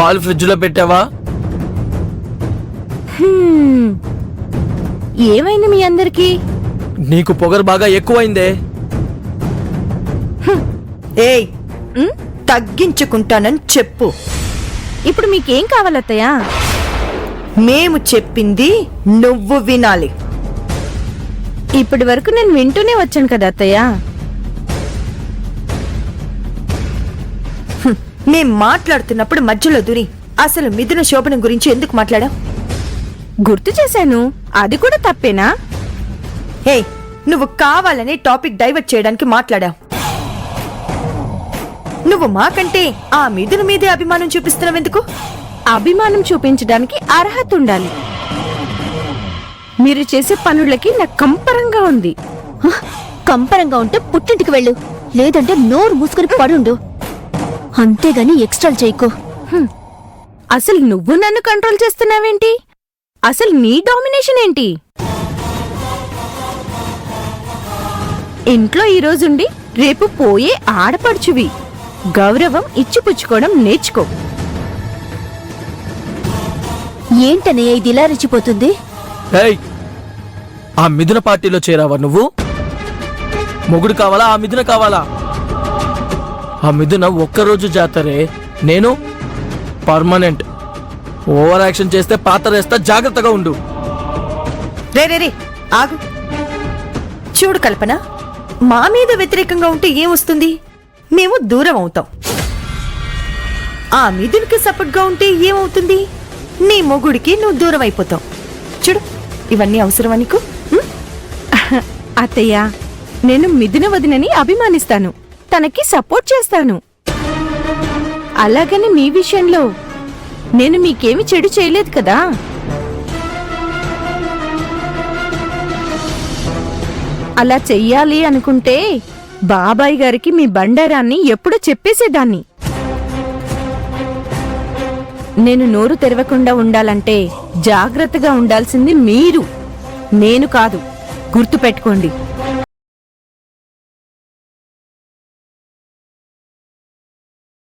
పాలు ఫ్రిడ్జ్ లో పెట్టావా? ఏమైంది మీ అందరికి? నీకు పొగరు బాగా ఎక్కువైందే. ఏయ్, తగ్గించుకుంటానని చెప్పు. ఇప్పుడు మీకేం కావాలత్తయ్యా? మేము చెప్పింది నువ్వు వినాలి. ఇప్పటి వరకు నేను వింటూనే వచ్చాను కదా అత్తయ్యా. మేం మాట్లాడుతున్నప్పుడు మధ్యలో దూరి అసలు మిథున శోభనం గురించి ఎందుకు మాట్లాడావు? గుర్తు చేశాను, అది కూడా తప్పేనా? హే, నువ్వు కావాలని టాపిక్ డైవర్ట్ చేయడానికి మాట్లాడావు. నువ్వు మాకంటే ఆ మిథున మీదే అభిమానం చూపిస్తున్నావెందుకు? అభిమానం చూపించడానికి అర్హత ఉండాలి. మీరు చేసే పనులకి నాకు కంపరంగా ఉంది. కంపరంగా ఉంటే పుట్టింటికి వెళ్ళు, లేదంటే నోరు మూసుకుని పడుండు. అంతేగాని ఎక్స్ట్రాలు చేయకు. అసలు నువ్వు నన్ను కంట్రోల్ చేస్తున్నావేంటి? అసలు నీ డామినేషన్ ఏంటి? ఇంట్లో ఈరోజుండి రేపు పోయే ఆడపడుచువి. గౌరవం ఇచ్చిపుచ్చుకోవడం నేర్చుకో. ఏంటనే ఇది ఇలా రెచ్చిపోతుంది? ఏయ్, ఆ మిథున పార్టీలో చేరావా నువ్వు? మొగుడు కావాలా, ఆ మిథున కావాలా? ఆ మిథున ఒక్కరోజు జాతరే, నేను పర్మనెంట్. ఓవర్ యాక్షన్ చేస్తే పాతరేస్తా, జాగ్రత్తగా ఉండు. రే ఆగు. చూడు కల్పన, మా మీద వ్యతిరేకంగా ఉంటే ఏమొస్తుంది? మేము దూరం అవుతాం. ఆ మిథునికి సపోర్ట్ గా ఉంటే ఏమవుతుంది? నీ మొగుడికి నువ్వు దూరం అయిపోతావు. చూడు, ఇవన్నీ అవసరమా నీకు? అత్తయ్య, నేను మిథున వదినని అభిమానిస్తాను, తనకి సపోర్ట్ చేస్తాను. అలాగని మీ విషయంలో నేను మీకేమి చెడు చేయలేదు కదా. అలా చెయ్యాలి అనుకుంటే బాబాయ్ గారికి మీ బండారాన్ని ఎప్పుడో చెప్పేసేదాన్ని. నేను నోరు తెరవకుండా ఉండాలంటే జాగ్రత్తగా ఉండాల్సింది మీరు, నేను కాదు. గుర్తుపెట్టుకోండి.